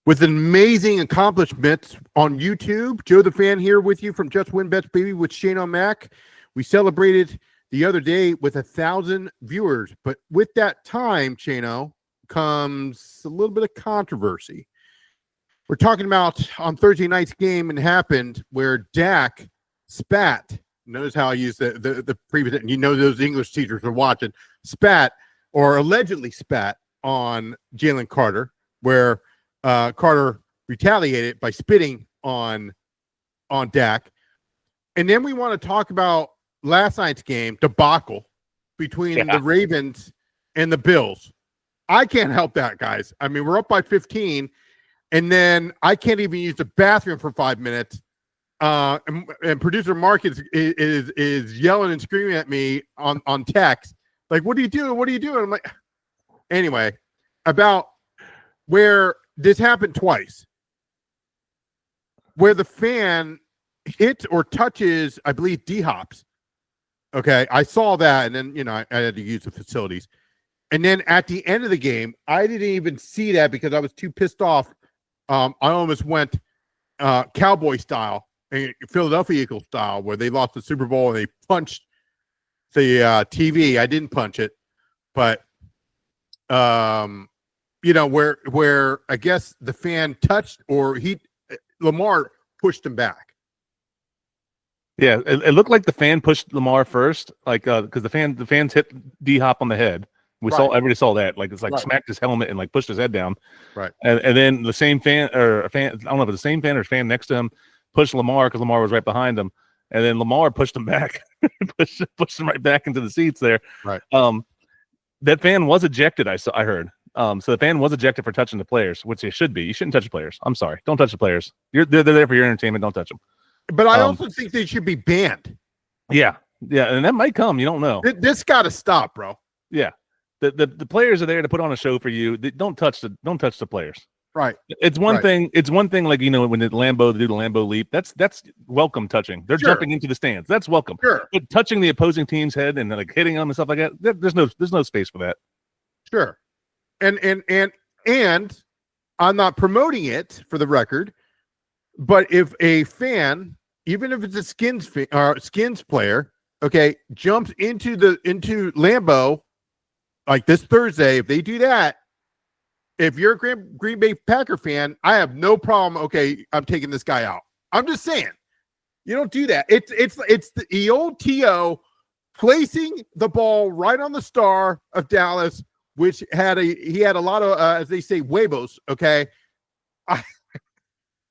with an amazing accomplishments on YouTube. Joe the Fan here with you from Just Win Bets Baby with Shane on Mac. We celebrated the other day with 1,000 viewers, but with that time, Shano, comes a little bit of controversy. We're talking about on Thursday night's game and happened where Dak spat. Notice how I use the previous, and you know those English teachers are watching, spat or allegedly spat on Jalen Carter, where Carter retaliated by spitting on Dak. And then we want to talk about last night's game debacle between the Ravens and the Bills. I can't help that, guys. I mean, we're up by 15, and then I can't even use the bathroom for 5 minutes. And producer Mark is yelling and screaming at me on text, like, "What are you doing? What are you doing?" I'm like, anyway, about where this happened twice, where the fan hits or touches, I believe, D-Hops. Okay, I saw that, and then I had to use the facilities, and then at the end of the game, I didn't even see that because I was too pissed off. I almost went cowboy style. Philadelphia Eagles style, where they lost the Super Bowl and they punched the TV. I didn't punch it, but where I guess the fan touched or Lamar pushed him back. Yeah, it looked like the fan pushed Lamar first, like because the fans hit D-Hop on the head. Everybody saw that, like it's like smacked his helmet and like pushed his head down. Right, and then the same fan or a fan, I don't know if it's the same fan or a fan next to him, pushed Lamar because Lamar was right behind him, and then Lamar pushed him back, pushed him right back into the seats there. Right. That fan was ejected. I heard. So the fan was ejected for touching the players, which they should be. You shouldn't touch the players. I'm sorry. Don't touch the players. They're there for your entertainment. Don't touch them. But I also think they should be banned. Yeah, and that might come. You don't know. This got to stop, bro. Yeah, the players are there to put on a show for you. Don't touch the players. Right. It's one thing. It's one thing. Like when the Lambeau leap, that's welcome touching. They're jumping into the stands. That's welcome. Sure. But touching the opposing team's head and like hitting them and stuff like that, there's no space for that. Sure. And I'm not promoting it for the record, but if a fan, even if it's a Skins player, okay, jumps into Lambeau like this Thursday, if they do that. If you're a Green Bay Packer fan, I have no problem. Okay, I'm taking this guy out. I'm just saying, you don't do that. It's the old T.O. placing the ball right on the star of Dallas, which had a lot of as they say huevos. Okay, love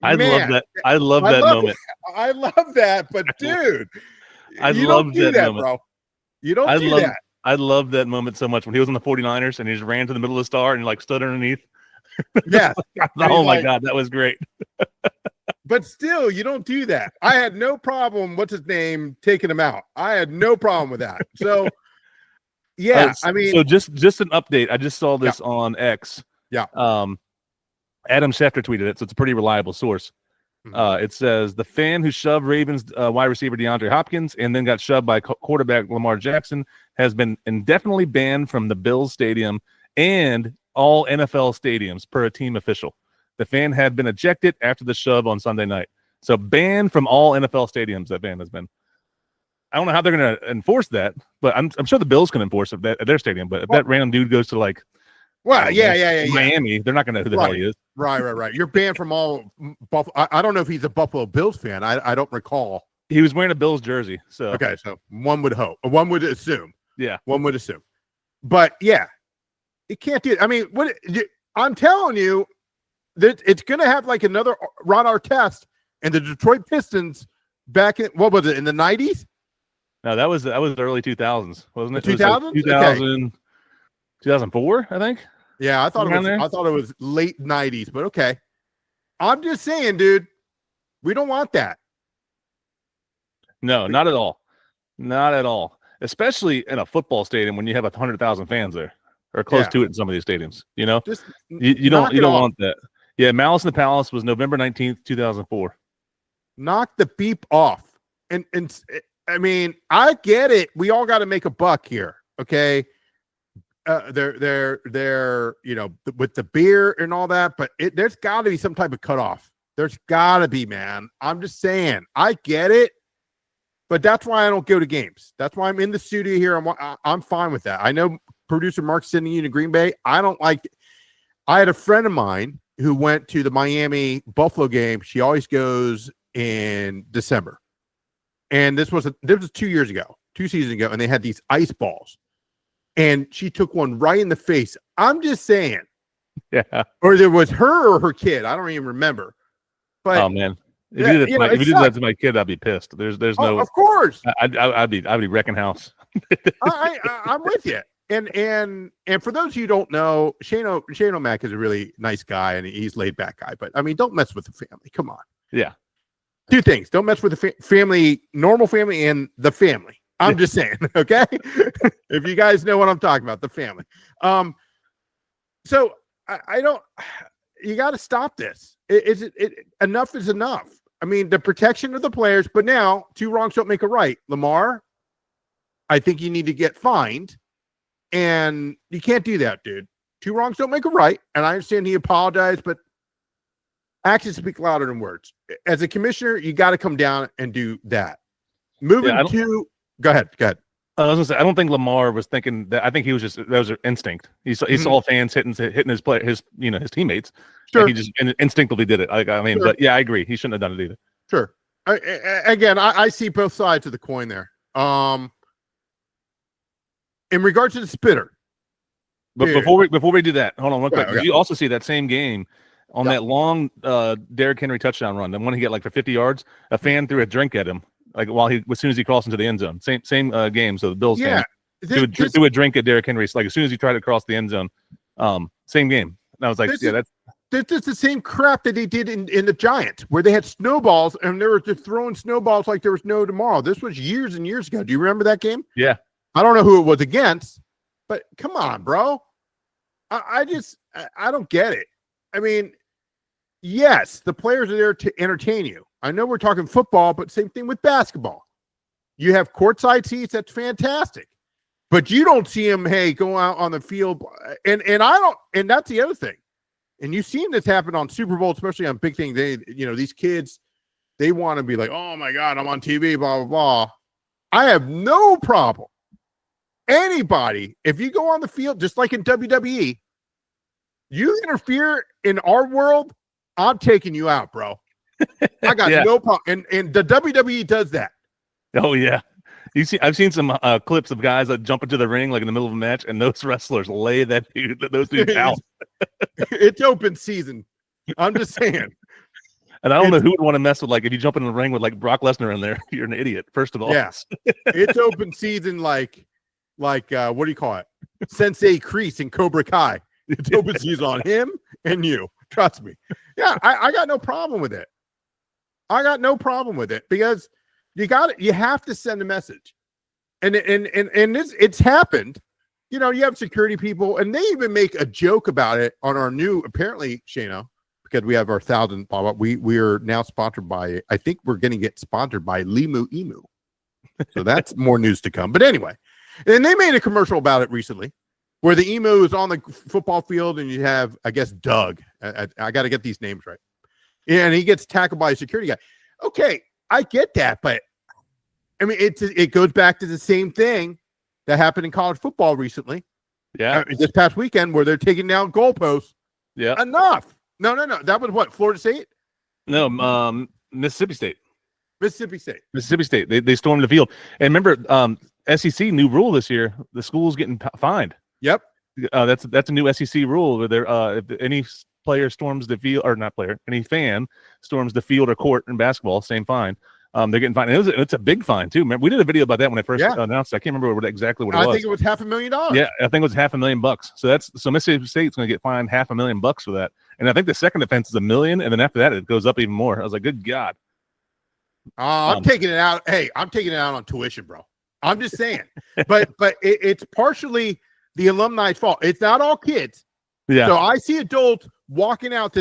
that. I love that moment. I love that, but dude, you don't do that, bro. You don't do that. I love that moment so much when he was on the 49ers and he just ran to the middle of the star and like stood underneath. Yeah. Oh my God, that was great. But still, you don't do that. I had no problem, what's his name, taking him out. I had no problem with that. So yeah, I mean, so just an update. I just saw this on X. Yeah. Adam Schefter tweeted it, so it's a pretty reliable source. It says the fan who shoved Ravens wide receiver DeAndre Hopkins and then got shoved by quarterback Lamar Jackson has been indefinitely banned from the Bills stadium and all NFL stadiums per a team official. The fan had been ejected after the shove on Sunday night. So banned from all NFL stadiums, that ban has been. I don't know how they're going to enforce that, but I'm sure the Bills can enforce it at their stadium. But if that random dude goes to like, Miami, they're not going to know who the hell he is. Right. You're banned from all Buffalo. I don't know if he's a Buffalo Bills fan. I don't recall. He was wearing a Bills jersey. So okay, so one would assume. Yeah, one would assume. But yeah, it can't do it. I mean, I'm telling you that it's going to have like another Ron Artest and the Detroit Pistons back in what was it in the 90s? No, that was the early 2000s, wasn't it? 2000? 2004, I think. Yeah, I thought it was late 90s, but okay. I'm just saying, dude, we don't want that. No, not at all. Not at all. Especially in a football stadium when you have 100,000 fans there or close to it in some of these stadiums. You know, you don't want that. Yeah, Malice in the Palace was November 19th, 2004. Knock the beep off. And I mean, I get it. We all got to make a buck here, okay? they're with the beer and all that, but there's got to be some type of cutoff. There's got to be, man. I'm just saying, I get it, but that's why I don't go to games. That's why I'm in the studio here. I'm fine with that. I know producer Mark's sending you to Green Bay. I don't like it. I had a friend of mine who went to the Miami Buffalo game. She always goes in December. And this was 2 years ago, 2 seasons ago, and they had these ice balls. And she took one right in the face. I'm just saying. Yeah. Or there was her or her kid. I don't even remember. But oh man. If you did that to my kid, I'd be pissed. There's no of course. I'd be wrecking house. I'm with you. And for those of you who don't know, Shane O'Mac is a really nice guy and he's laid back guy. But I mean, don't mess with the family. Come on. Yeah. 2 things. Don't mess with the family, normal family, and the family. I'm just saying, okay? If you guys know what I'm talking about, the family. So I don't. You got to stop this. Enough is enough. I mean, the protection of the players, but now 2 wrongs don't make a right. Lamar, I think you need to get fined, and you can't do that, dude. 2 wrongs don't make a right, and I understand he apologized, but actions speak louder than words. As a commissioner, you got to come down and do that. Moving to go ahead. I was gonna say I don't think Lamar was thinking that. I think he was just that was an instinct. He saw fans hitting his teammates. Sure. He just instinctively did it. Sure. But yeah, I agree. He shouldn't have done it either. Sure. I see both sides of the coin there. In regards to the spitter, but before we do that, hold on real quick. Okay. You also see that same game on that long Derrick Henry touchdown run, the one he got like for 50 yards. A fan threw a drink at him. Like as soon as he crossed into the end zone, same game. So the Bills fan threw a drink at Derrick Henry. Like as soon as he tried to cross the end zone, same game. And I was like, that's the same crap that they did in the Giants, where they had snowballs and they were just throwing snowballs like there was no tomorrow. This was years and years ago. Do you remember that game? Yeah. I don't know who it was against, but come on, bro. I don't get it. I mean, yes, the players are there to entertain you. I know we're talking football, but same thing with basketball. You have courtside seats, that's fantastic. But you don't see them, go out on the field. And that's the other thing. And you've seen this happen on Super Bowl, especially on big things. These kids, they want to be like, oh my God, I'm on TV, blah, blah, blah. I have no problem. Anybody, if you go on the field, just like in WWE, you interfere in our world, I'm taking you out, bro. I got no problem. And the WWE does that. Oh, yeah. I've seen some clips of guys that jump into the ring like in the middle of a match, and those wrestlers lay those dudes out. It's open season. I'm just saying. And I don't know who would want to mess with, like, if you jump in the ring with like Brock Lesnar in there, you're an idiot, first of all. Yes. It's open season like what do you call it? Sensei Kreese in Cobra Kai. It's open season on him and you. Trust me. Yeah, I got no problem with it. I got no problem with it because you have to send a message. And it's happened. You have security people, and they even make a joke about it on our new, apparently, Shano, because we have our 1,000 pop-up. We are now sponsored by, I think we're going to get sponsored by Limu Emu. So that's more news to come. But anyway, and they made a commercial about it recently where the emu is on the football field and you have, I guess, Doug. I got to get these names right. And he gets tackled by a security guy. Okay, I get that, but I mean, it goes back to the same thing that happened in college football recently. Yeah. This past weekend where they're taking down goalposts. Yeah. Enough. No. That was what? Florida State? No, Mississippi State. Mississippi State. They stormed the field. And remember, SEC new rule this year, the school's getting fined. Yep. That's a new SEC rule where if any player storms the field, or not player, any fan storms the field or court in basketball, same fine. They're getting fined. And it's a big fine too. Remember, we did a video about that when I first announced it. I can't remember exactly what it was. I think it was $500,000. Yeah, I think it was $500,000. So Mississippi State's going to get fined $500,000 for that. And I think the second offense is $1 million, and then after that it goes up even more. I was like, good God. I'm taking it out. Hey, I'm taking it out on tuition, bro. I'm just saying. but it's partially the alumni's fault. It's not all kids. Yeah. So I see adults walking out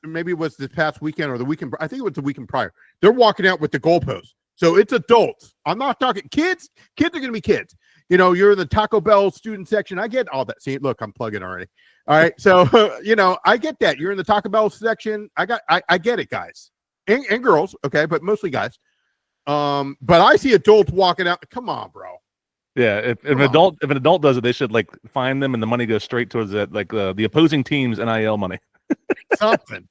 maybe it was this past weekend or the weekend. I think it was the weekend prior. They're walking out with the goalposts. So it's adults. I'm not talking kids. Kids are going to be kids. you're in the Taco Bell student section. I get all that. See, look, I'm plugging already. All right. So, I get that. You're in the Taco Bell section. I get it, guys and girls. Okay. But mostly guys. But I see adults walking out. Come on, bro. Yeah. If an adult does it, they should like find them and the money goes straight towards that, like the opposing team's NIL money. Something.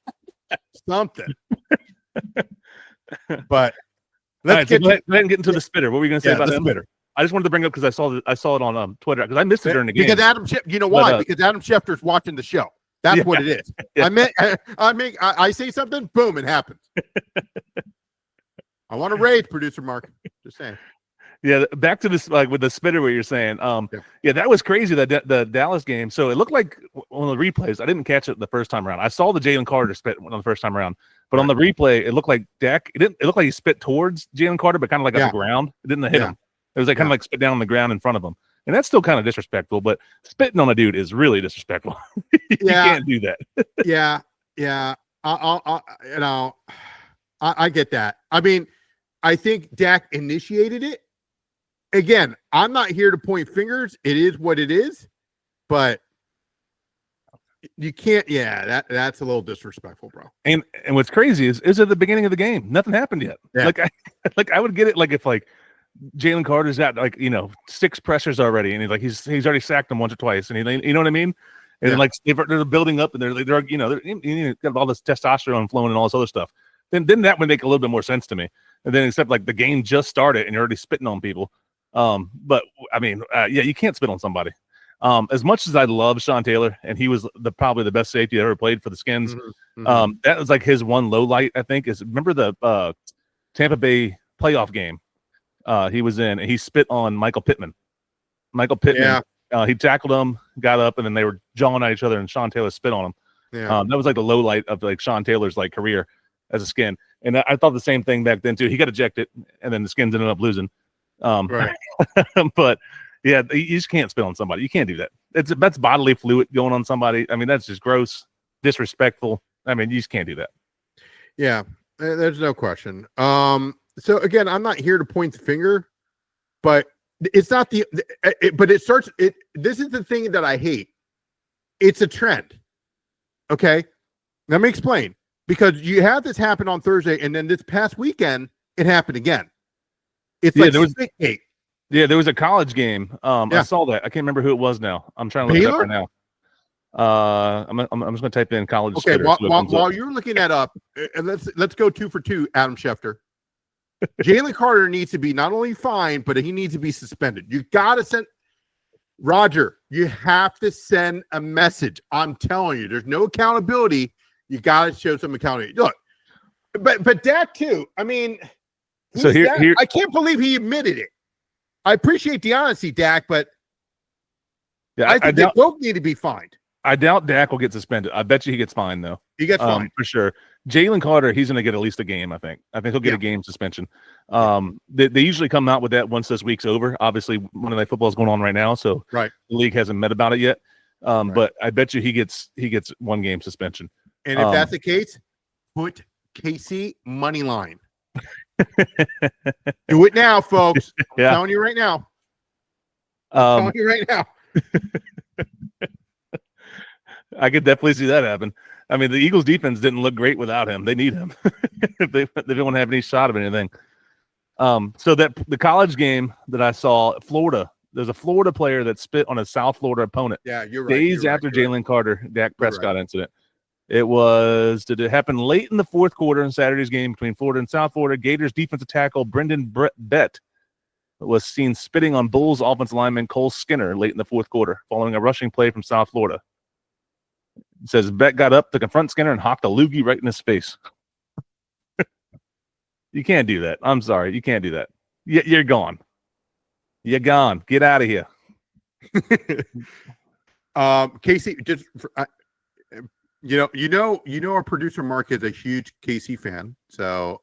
But let's go ahead and get into the spitter. What were you going to say about the him? spitter? I just wanted to bring it up because I saw it on Twitter because I missed it during the game. Because you know why? Because Adam Schefter's watching the show. That's what it is. Yeah. I say something, boom, it happens. I want to raise producer Mark. Just saying. Yeah, back to this, like with the spitter, what you're saying. Yeah, that was crazy. The Dallas game. So it looked like on the replays. I didn't catch it the first time around. I saw the Jalen Carter spit on the first time around, but on the replay, it looked like Dak. It looked like he spit towards Jalen Carter, but kind of like on the ground. It didn't hit him. It was like kind of like spit down on the ground in front of him, and that's still kind of disrespectful. But spitting on a dude is really disrespectful. You can't do that. Yeah. I get that. I mean, I think Dak initiated it. Again, I'm not here to point fingers. It is what it is, but you can't. Yeah, that's a little disrespectful, bro. And what's crazy is at the beginning of the game, nothing happened yet. Yeah. Like I would get it. Like if like Jalen Carter's got like 6 pressures already, and he's already sacked them once or twice, and you know what I mean. And like they're building up, and they're got all this testosterone flowing and all this other stuff. Then that would make a little bit more sense to me. And then except like the game just started, and you're already spitting on people. But I mean, you can't spit on somebody. As much as I love Sean Taylor, and he was probably the best safety that ever played for the Skins. That was like his one low light, I think. Remember the Tampa Bay playoff game he was in, and he spit on Michael Pittman. He tackled him, got up, and then they were jawing at each other, and Sean Taylor spit on him. That was like the low light of like Sean Taylor's like career as a Skin. And I thought the same thing back then too. He got ejected, and then the Skins ended up losing. Right. But yeah, you just can't spit on somebody. You can't do that. That's bodily fluid going on somebody. I mean, that's just gross, disrespectful. I mean, you just can't do that. Yeah, there's no question. So again, I'm not here to point the finger, but it's not but it starts. This is the thing that I hate. It's a trend. Okay, let me explain. Because you had this happen on Thursday, and then this past weekend, it happened again. It's like Spitgate. Yeah, there was a college game. I saw that. I can't remember who it was now. I'm trying to look it up right now. I'm just going to type in college. Okay, while you're looking that up, let's go 2 for 2, Adam Schefter. Jalen Carter needs to be not only fined, but he needs to be suspended. You got to send Roger. You have to send a message. I'm telling you, there's no accountability. You got to show some accountability. Look, but Dak too. I mean, so here, I can't believe he admitted it. I appreciate the honesty, Dak, but I think they both need to be fined. I doubt Dak will get suspended. I bet you he gets fined though. He gets fined for sure. Jalen Carter, he's going to get at least a game. I think he'll get a game suspension. They usually come out with that once this week's over. Obviously, Monday Night Football is going on right now, so the league hasn't met about it yet. But I bet you he gets 1 game suspension. And if that's the case, put KC money line. Do it now, folks. I'm telling you right now. I'm telling you right now. I could definitely see that happen. I mean, the Eagles' defense didn't look great without him. They need him if they don't want to have any shot of anything. So that the college game that I saw, Florida, there's a Florida player that spit on a South Florida opponent. Yeah, you're right. Days after Jalen Carter, Dak Prescott incident. Did it happen late in the 4th quarter in Saturday's game between Florida and South Florida? Gators defensive tackle Brendan Bett was seen spitting on Bulls offensive lineman Cole Skinner late in the 4th quarter following a rushing play from South Florida. It says Bett got up to confront Skinner and hocked a loogie right in his face. You can't do that. I'm sorry. You can't do that. You're gone. You're gone. Get out of here. Casey, just our producer Mark is a huge KC fan, so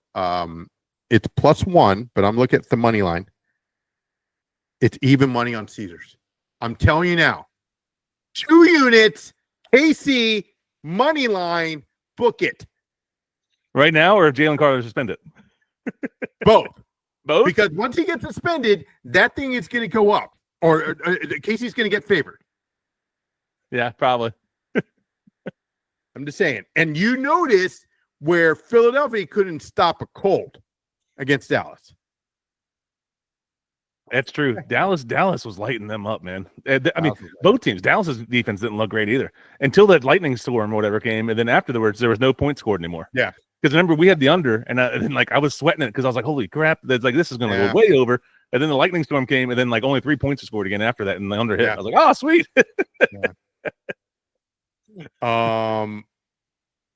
it's +1, but I'm looking at the money line. It's even money on Caesars. I'm telling you now, 2 units, KC money line, book it right now, or if Jalen Carter suspended. Both, because once he gets suspended, that thing is going to go up. or Casey's going to get favored. Yeah, probably. I'm just saying. And you notice where Philadelphia couldn't stop a cold against Dallas. That's true. Dallas was lighting them up, man. I mean, both teams. Dallas's defense didn't look great either until that lightning storm or whatever came, and then afterwards there was no points scored anymore. Yeah, because remember we had the under, and then like I was sweating it because I was like, "Holy crap!" That's like this is going to go way over. And then the lightning storm came, and then like only 3 points were scored again after that, and the under hit. Yeah. I was like, "Oh, sweet."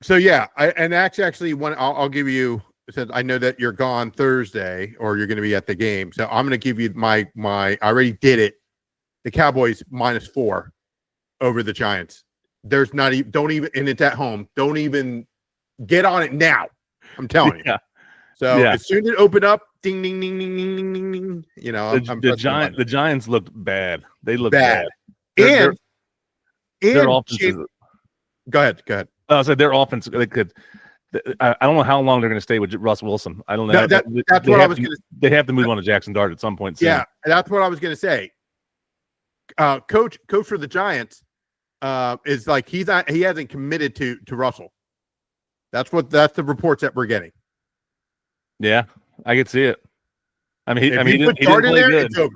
So yeah, and actually one I'll give you. Since I know that you're gone Thursday or you're going to be at the game. So I'm going to give you my I already did it. The Cowboys -4 over the Giants. There's not even, don't even, and it's at home. Don't even get on it now. I'm telling you. Yeah. So as soon as it opened up, ding, ding, ding, ding, ding, ding, ding, ding. You know, the Giants looked bad. They looked bad. And their offense. Go ahead. I said their offense. They could. I don't know how long they're going to stay with Russ Wilson. I don't know. That's what I was going to. They have to move on to Jackson Dart at some point soon. Yeah, that's what I was going to say. Coach for the Giants is like he hasn't committed to Russell. That's the reports that we're getting. Yeah, I could see it. I mean, he didn't play there, good. It's over.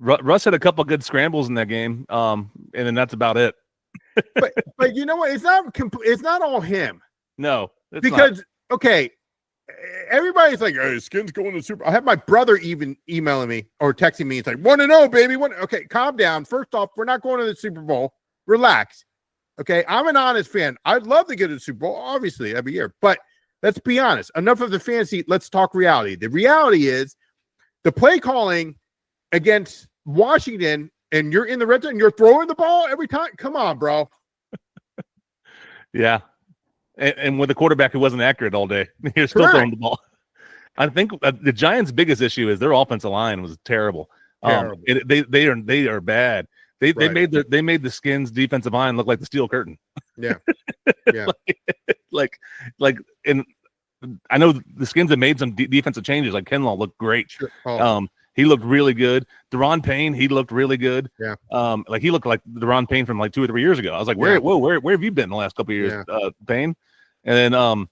Russ had a couple good scrambles in that game, and then that's about it. but you know what? It's not all him. No, because okay, everybody's like, "Oh, Skin's going to the Super." I have my brother even emailing me or texting me. It's like 1-0, baby. Okay, calm down. First off, we're not going to the Super Bowl. Relax. Okay, I'm an honest fan. I'd love to get to the Super Bowl, obviously, every year. But let's be honest. Enough of the fantasy. Let's talk reality. The reality is the play calling against Washington. And you're in the red zone, and you're throwing the ball every time. Come on, bro. Yeah, and with a quarterback who wasn't accurate all day, you're still throwing the ball. I think the Giants' biggest issue is their offensive line was terrible. They are bad. They made the Skins' defensive line look like the Steel Curtain. Yeah, yeah. And I know the Skins have made some defensive changes. Like Kinlaw looked great. Sure. Oh. He looked really good. Deron Payne, he looked really good. Yeah. Like he looked like Deron Payne from like 2 or 3 years ago. I was like, where have you been in the last couple of years, Payne? And then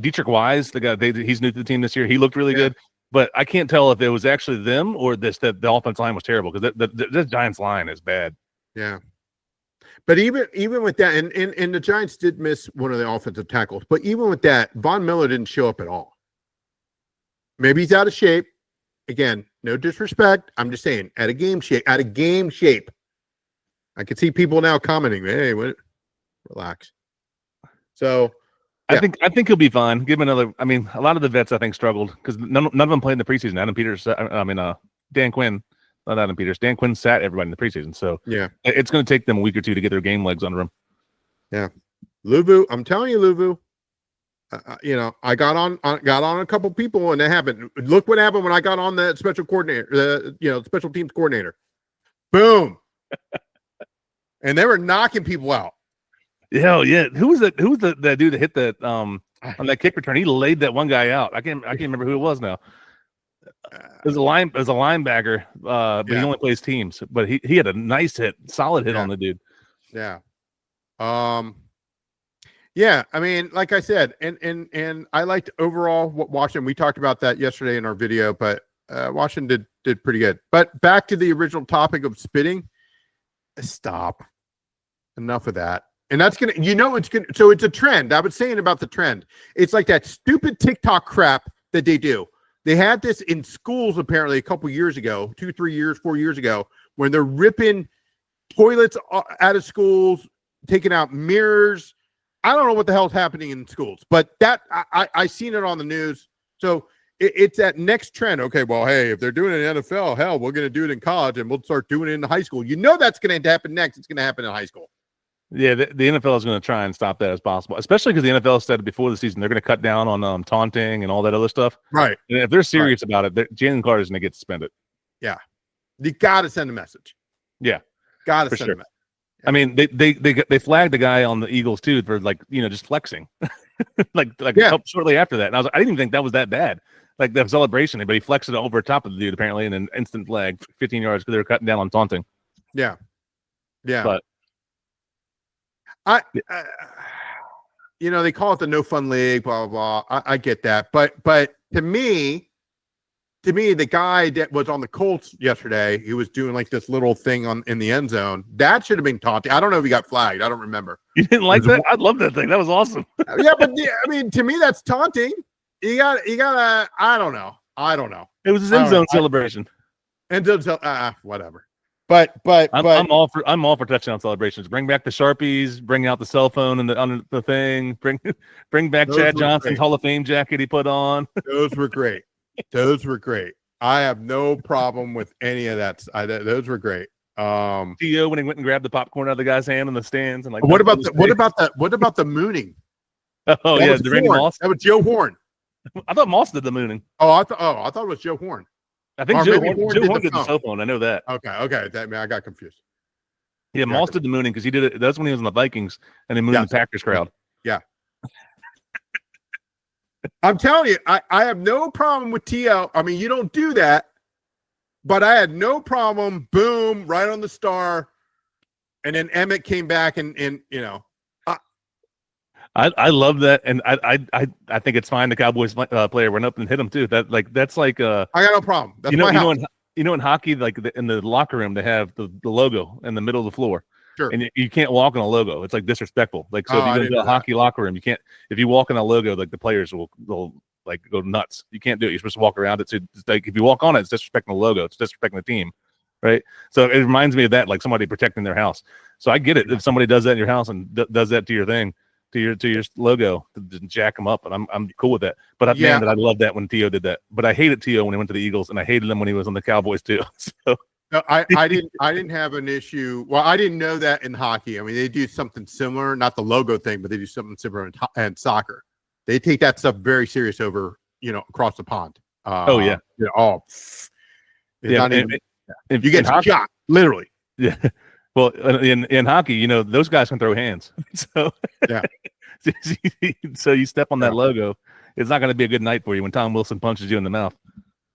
Dietrich Wise, the guy he's new to the team this year. He looked really good. But I can't tell if it was actually them or that the offensive line was terrible because the Giants line is bad. Yeah. But even with that, and the Giants did miss one of the offensive tackles. But even with that, Von Miller didn't show up at all. Maybe he's out of shape. Again, no disrespect. I'm just saying, out of game shape. I can see people now commenting, "Hey, what? Relax." So, yeah. I think he'll be fine. Give him another. I mean, a lot of the vets I think struggled because none of them played in the preseason. Adam Peters. Dan Quinn. Not Adam Peters. Dan Quinn sat everybody in the preseason. So yeah, it's going to take them a week or two to get their game legs under them. Yeah, Luvu. I'm telling you, Luvu. I got on a couple people, and that happened. Look what happened when I got on the special coordinator, special teams coordinator. Boom, and they were knocking people out. Hell yeah! Who was that dude that hit that on that kick return? He laid that one guy out. I can't remember who it was now. It was a linebacker, but he only plays teams. But he had a nice hit, solid hit on the dude. Yeah. Yeah, I mean, like I said, and I liked overall what Washington. We talked about that yesterday in our video, but Washington did pretty good. But back to the original topic of spitting. Stop. Enough of that. And that's gonna, it's gonna. So it's a trend. I was saying about the trend. It's like that stupid TikTok crap that they do. They had this in schools apparently a couple years ago, 2, 3 years, 4 years ago, when they're ripping toilets out of schools, taking out mirrors. I don't know what the hell's happening in schools, but that I seen it on the news. So it's that next trend. Okay, well, hey, if they're doing it in the NFL, hell, we're going to do it in college, and we'll start doing it in high school. That's going to happen next. It's going to happen in high school. Yeah, the NFL is going to try and stop that as possible, especially because the NFL said before the season they're going to cut down on taunting and all that other stuff. Right. And if they're serious about it, Jalen Carter is going to get suspended. Yeah. You got to send a message. Yeah. Got to send a message. I mean, they flagged the guy on the Eagles too for just flexing, like shortly after that. And I didn't even think that was that bad. like the celebration, but he flexed it over top of the dude apparently, and an instant flag, 15 yards because they were cutting down on taunting. Yeah. But I they call it the no fun league, blah blah blah. I get that, but to me, the guy that was on the Colts yesterday, he was doing like this little thing in the end zone. That should have been taunting. I don't know if he got flagged. I don't remember. You didn't like that? I love that thing. That was awesome. Yeah, but I mean, to me, that's taunting. You got I don't know. It was his end zone celebration. End zone, whatever. But I'm all for touchdown celebrations. Bring back the Sharpies. Bring out the cell phone and on the thing. Bring back Chad Johnson's Hall of Fame jacket he put on. Those were great. I have no problem with any of that. Those were great. T.O. when he went and grabbed the popcorn out of the guy's hand in the stands, and like what about the mooning? Oh yeah, the Randy Moss. That was Joe Horn. I thought Moss did the mooning. I thought it was Joe Horn. I think Joe Horn did the cell phone. I know that. Okay. I got confused. Yeah, Moss did the mooning because he did it. That's when he was in the Vikings and he mooned the Packers crowd. Yeah. I'm telling you, I have no problem with T.O. I mean, you don't do that, but I had no problem. Boom, right on the star, and then Emmett came back and I love that, and I think it's fine. The Cowboys player went up and hit him too. That's like I got no problem. That's my house. In hockey, like in the locker room, they have the logo in the middle of the floor. Sure. And you can't walk on a logo. It's like disrespectful. Like so, if you go to a hockey locker room, you can't. If you walk on a logo, like the players will like go nuts. You can't do it. You're supposed to walk around it. So it's like if you walk on it, it's disrespecting the logo. It's disrespecting the team, right? So it reminds me of that, like somebody protecting their house. So I get it if somebody does that in your house and does that to your thing, to your logo, to jack them up, and I'm cool with that. But man, I love that when T.O. did that. But I hated T.O. when he went to the Eagles, and I hated him when he was on the Cowboys too. So. No, I didn't have an issue. Well, I didn't know that in hockey. I mean, they do something similar, not the logo thing, but they do something similar in soccer. They take that stuff very serious over, across the pond. Yeah. If you get shot, literally. Yeah. Well, in hockey, those guys can throw hands. So yeah. So you step on that logo, it's not going to be a good night for you when Tom Wilson punches you in the mouth.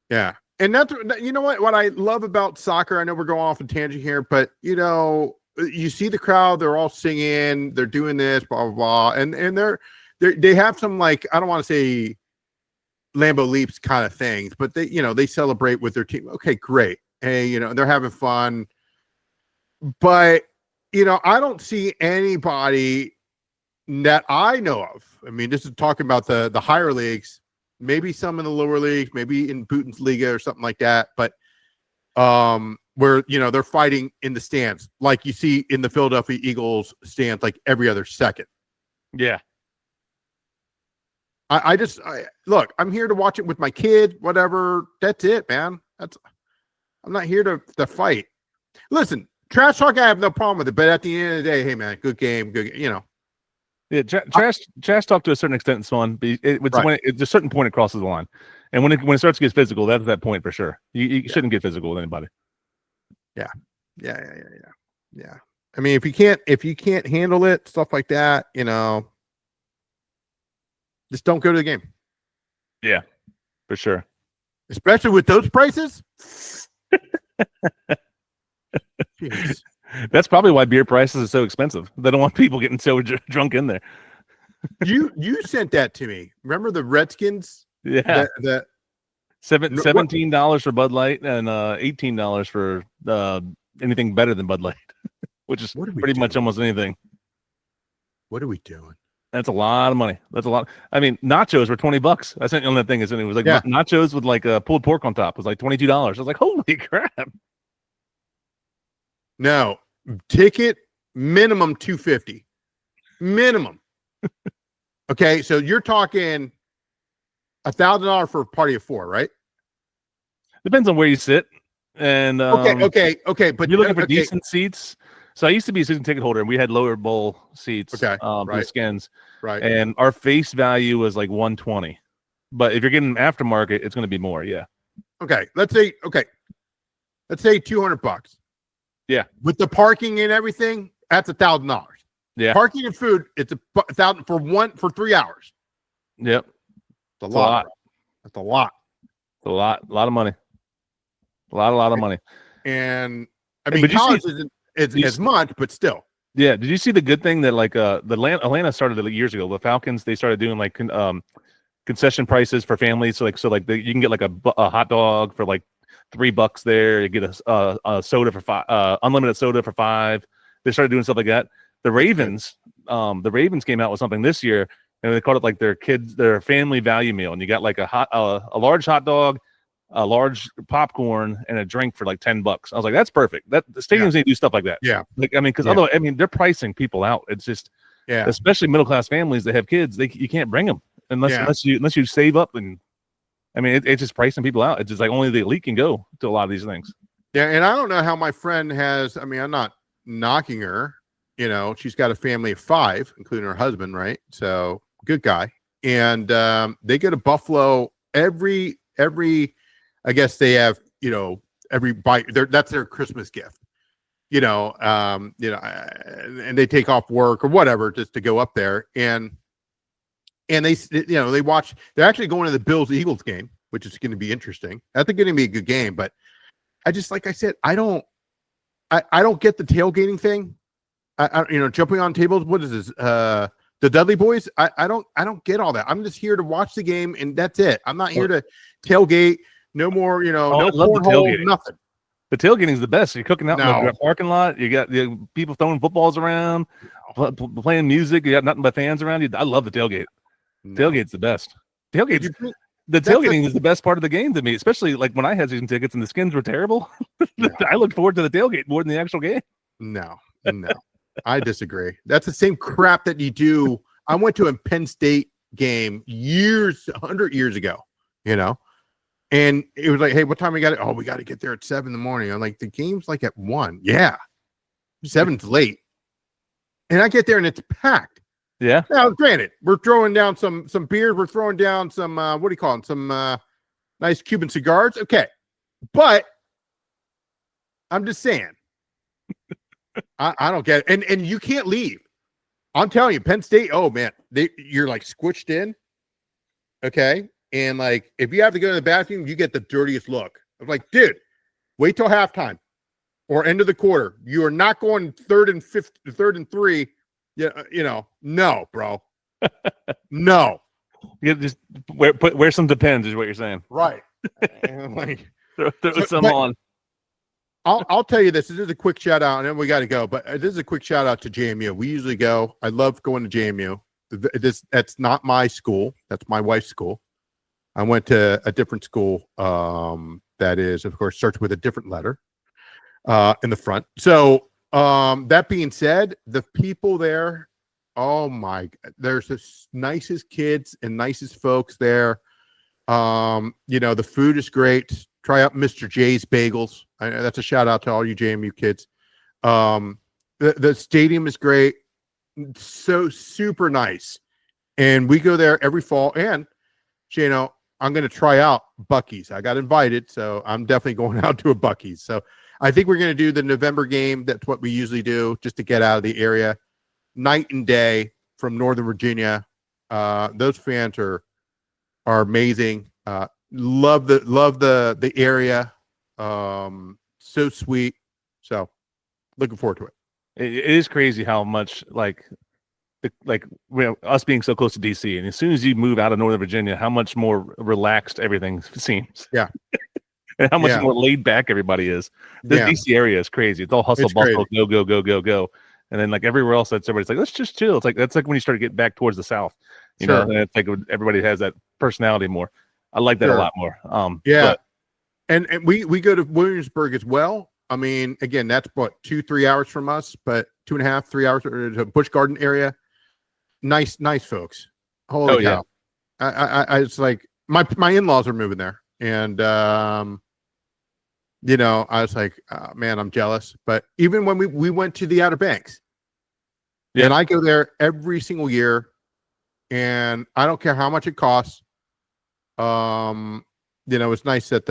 Yeah. And that's, what I love about soccer. I know we're going off a tangent here, but you see the crowd, they're all singing, they're doing this, blah, blah, blah. And they have some, like, I don't want to say Lambeau Leaps kind of things, but they celebrate with their team. Okay, great. Hey, they're having fun, but I don't see anybody that I know of. I mean, this is talking about the higher leagues. Maybe some in the lower leagues, maybe in Bundesliga or something like that. But where, they're fighting in the stands, like you see in the Philadelphia Eagles stands, like every other second. Yeah. I look, I'm here to watch it with my kid, whatever. That's it, man. I'm not here to fight. Listen, trash talk, I have no problem with it. But at the end of the day, hey, man, good game. Yeah, trash talk to a certain extent is fun, but when it's a certain point it crosses the line, and when it starts to get physical, that's that point for sure. You shouldn't get physical with anybody. Yeah. I mean, if you can't handle it, stuff like that, just don't go to the game. Yeah, for sure. Especially with those prices. Jeez. That's probably why beer prices are so expensive. They don't want people getting so drunk in there. You sent that to me. Remember the Redskins? Yeah. $17 for Bud Light and $18 for anything better than Bud Light, which is pretty much almost anything. What are we doing? That's a lot of money. That's a lot. I mean, nachos were $20. I sent you on that thing. It was like nachos with like pulled pork on top. It was like $22. I was like, holy crap. No, ticket minimum $250. Minimum. Okay, so you're talking $1,000 for a party of four, right? Depends on where you sit. And okay. But you're looking for decent seats. So I used to be a season ticket holder, and we had lower bowl seats. Okay, for the Skins. Right. And our face value was like $120. But if you're getting aftermarket, it's going to be more. Yeah. Okay. Let's say $200. Yeah. With the parking and everything, that's $1,000. Yeah. Parking and food, it's $1,000 for 3 hours. Yep. It's a lot. That's a lot. A lot of money. A lot of money. And I Hey, mean, but you see- college isn't as much, but still. Yeah, did you see the good thing that like the Atlanta started it years ago? The Falcons, they started doing like concession prices for families. So you can get like a hot dog for like $3 there. You get a soda for unlimited soda for $5. They started doing stuff like that. The Ravens came out with something this year, and they called it like their family value meal, and you got like a large hot dog, a large popcorn, and a drink for like $10. I was like, that's perfect. The stadiums need to do stuff like that. Yeah. Like, I mean, because otherwise, I mean, they're pricing people out. It's just, especially middle class families that have kids, you can't bring them unless you save up. And I mean, it's just pricing people out. It's just like only the elite can go to a lot of these things. Yeah, and I don't know how my friend has. I mean, I'm not knocking her. You know, she's got a family of 5, including her husband, right? So good guy. And they go to Buffalo every. I guess they have, you know, every bite. That's their Christmas gift. You know, and they take off work or whatever just to go up there, and they, you know, they watch. They're actually going to the Bills-Eagles game, which is going to be interesting. I think it's going to be a good game, but I just, like I said, I don't get the tailgating thing. I you know, jumping on tables. What is this? The Dudley Boys. I don't get all that. I'm just here to watch the game, and that's it. I'm not here to tailgate. No more, you know, no cornhole, nothing. The tailgating is the best. You're cooking out in the parking lot. You got people throwing footballs around, playing music. You got nothing but fans around you. I love the tailgate. Tailgate's the best. Tailgating is the best part of the game to me, especially like when I had season tickets and the skins were terrible. I look forward to the tailgate more than the actual game. No, I disagree. That's the same crap that you do. I went to a Penn State game 100 years ago, you know, and it was like, hey, what time we got it? Oh, we got to get there at 7 in the morning. I'm like, the game's like at 1. Yeah. 7's late. And I get there and it's packed. Yeah. Now, granted, we're throwing down some beers. We're throwing down some, what do you call them? Some nice Cuban cigars. Okay. But I'm just saying, I don't get it. And you can't leave. I'm telling you, Penn State, oh, man, you're like squished in. Okay. And like, if you have to go to the bathroom, you get the dirtiest look. I'm like, dude, wait till halftime or end of the quarter. You are not going 3rd and 3. Yeah, you know, no, bro. No. You just wear some Depends is what you're saying. Right. And like, throw some on. I'll tell you this. This is a quick shout out, and then we got to go. But this is a quick shout out to JMU. We usually go. I love going to JMU. That's not my school. That's my wife's school. I went to a different school that is, of course, starts with a different letter in the front. So that being said, the people there, oh my God, there's the nicest kids and nicest folks there. You know, the food is great. Try out Mr. J's Bagels. That's a shout out to all you JMU kids. The stadium is great. So super nice. And we go there every fall. And, you know, I'm going to try out Buc-ee's. I got invited, so I'm definitely going out to a Buc-ee's. So I think we're going to do the November game. That's what we usually do, just to get out of the area. Night and day from Northern Virginia. Those fans are amazing. Love the area. So sweet. So looking forward to it. It is crazy how much us being so close to DC, and as soon as you move out of Northern Virginia, how much more relaxed everything seems. Yeah. And how much more laid back everybody is. This DC area is crazy. It's all hustle, bustle, go. And then like everywhere else, everybody's like, let's just chill. It's like that's like when you start to get back towards the South, you know. And it's like everybody has that personality more. I like that a lot more. And we go to Williamsburg as well. I mean, again, that's what 2-3 hours from us, but 2.5, 3 hours to Busch Garden area. Nice folks. Holy cow! I it's like my in-laws are moving there, and you know, I was like, oh, man, I'm jealous. But even when we went to the Outer Banks, and I go there every single year, and I don't care how much it costs. You know, it's nice that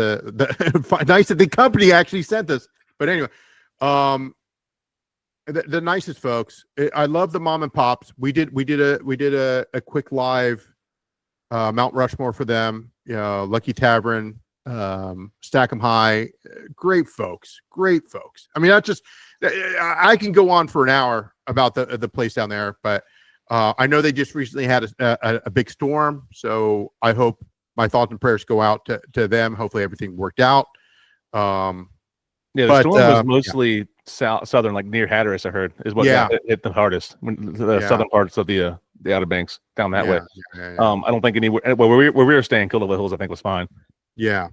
nice that the company actually sent us. But anyway, the nicest folks. I love the mom and pops. We did a quick live Mount Rushmore for them. You know, Lucky Tavern, Stack 'em High, great folks. I mean, I can go on for an hour about the place down there, but I know they just recently had a big storm, so I hope my thoughts and prayers go out to them. Hopefully everything worked out. The storm was mostly southern, like near Hatteras, I heard, is what hit the hardest. The southern parts of the Outer Banks down that way. I don't think anywhere where we were staying, Killable Hills, I think was fine. Yeah.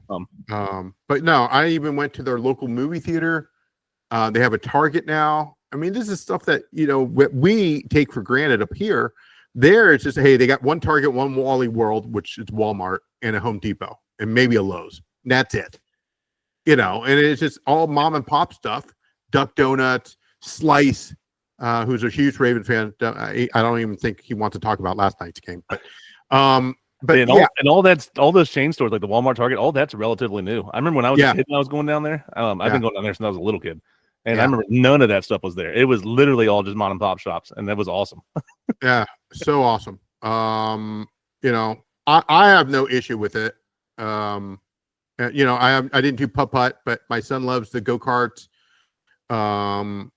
But no, I even went to their local movie theater. They have a Target now. I mean, this is stuff that, we take for granted up here. There, it's just, hey, they got one Target, one Wally World, which is Walmart, and a Home Depot, and maybe a Lowe's. And that's it. And it's just all mom and pop stuff. Duck Donuts, Slice, who's a huge Raven fan. I don't even think he wants to talk about last night's game. But all those chain stores like the Walmart, Target, all that's relatively new. I remember when I was a kid and I was going down there. I've been going down there since I was a little kid. And I remember none of that stuff was there. It was literally all just mom and pop shops, and that was awesome. Yeah, so awesome. I have no issue with it. I didn't do putt-putt, but my son loves the go-karts. That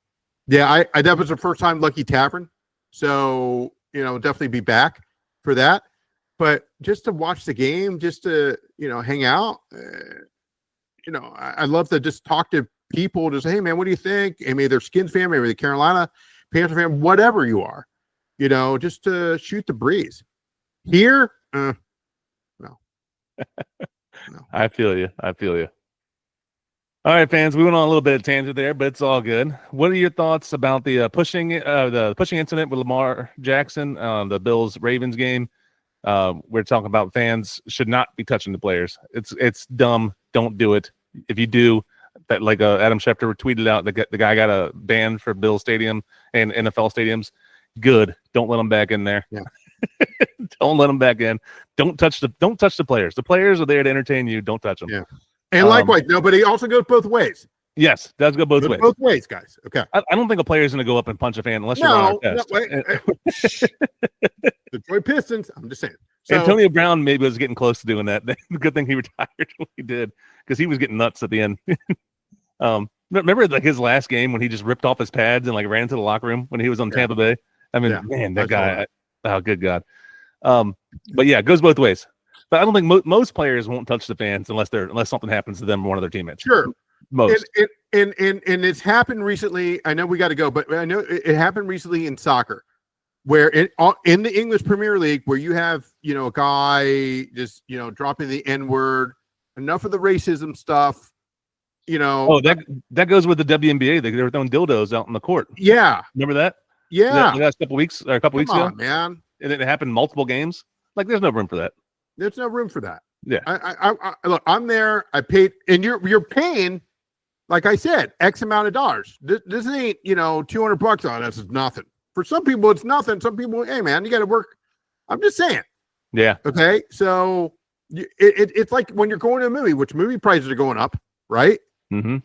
was the first time Lucky Tavern. So, definitely be back for that. But just to watch the game, just to, hang out, I love to just talk to people, just, hey man, what do you think? And maybe they're Skins fan, maybe they're Carolina Panther fan, whatever you are, just to shoot the breeze. Here, no. No. I feel you. All right, fans, we went on a little bit of tangent there, but it's all good. What are your thoughts about the pushing incident with Lamar Jackson, the Bills-Ravens game? We're talking about fans should not be touching the players. It's dumb. Don't do it. If you do, that like Adam Schefter tweeted out, the guy got a ban for Bill Stadium and NFL stadiums. Good. Don't let them back in there. Yeah. Don't let them back in. Don't touch the players. The players are there to entertain you. Don't touch them. Yeah. And likewise, but it also goes both ways. Yes, does go both ways. Both ways, guys. Okay. I don't think a player is going to go up and punch a fan unless you're on our test. Detroit Pistons. I'm just saying. So, Antonio Brown maybe was getting close to doing that. Good thing he retired when he did, because he was getting nuts at the end. Remember like his last game when he just ripped off his pads and like ran into the locker room when he was on Tampa Bay? I mean, man, that guy. Oh, good God. But yeah, it goes both ways. But I don't think most players won't touch the fans unless something happens to them or one of their teammates. Sure. Most. And it's happened recently. I know we got to go, but I know it happened recently in soccer, where in the English Premier League, where you have, a guy just, dropping the N-word, enough of the racism stuff, Oh, that goes with the WNBA. They were throwing dildos out in the court. Yeah. Remember that? Yeah. That a couple weeks ago, man. And it happened multiple games. Like, there's no room for that. There's no room for that. Yeah. I look, I'm there. I paid, and you're paying, like I said, X amount of dollars. This ain't, $200 on us is nothing. For some people, it's nothing. Some people, hey man, you got to work. I'm just saying. Yeah. Okay. So it's like when you're going to a movie, which movie prices are going up, right? Mm-hmm.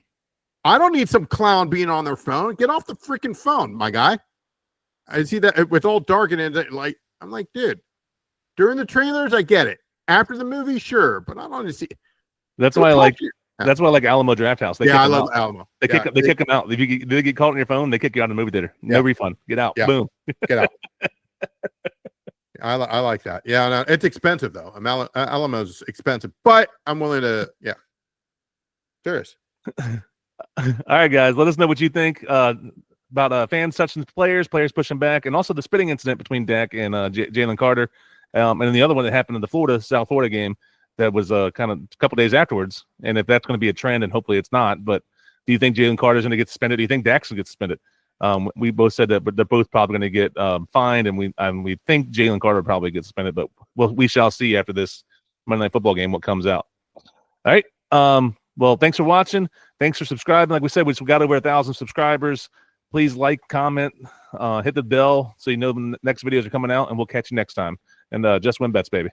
I don't need some clown being on their phone. Get off the freaking phone, my guy. I see that it's all dark and I'm like, dude, during the trailers, I get it. After the movie, sure, but I don't want to see. That's why I like Alamo Draft House. I love Alamo. They kick them out. If they get caught on your phone, they kick you out of the movie theater. No refund. Get out. Yeah. Boom. Get out. I like that. Yeah, no, it's expensive though. Alamo's expensive, but I'm willing to. Yeah, serious. All right, guys. Let us know what you think about fans touching players pushing back, and also the spitting incident between Dak and Jalen Carter. And then the other one that happened in the South Florida game that was kind of a couple days afterwards. And if that's going to be a trend, and hopefully it's not, but do you think Jalen Carter's going to get suspended? Do you think Dak's going to get suspended? We both said that, but they're both probably going to get fined, and we think Jalen Carter probably gets suspended, but we shall see after this Monday Night Football game what comes out. All right. Well, thanks for watching. Thanks for subscribing. Like we said, we got over 1,000 subscribers. Please like, comment, hit the bell so you know the next videos are coming out, and we'll catch you next time. And just win bets, baby.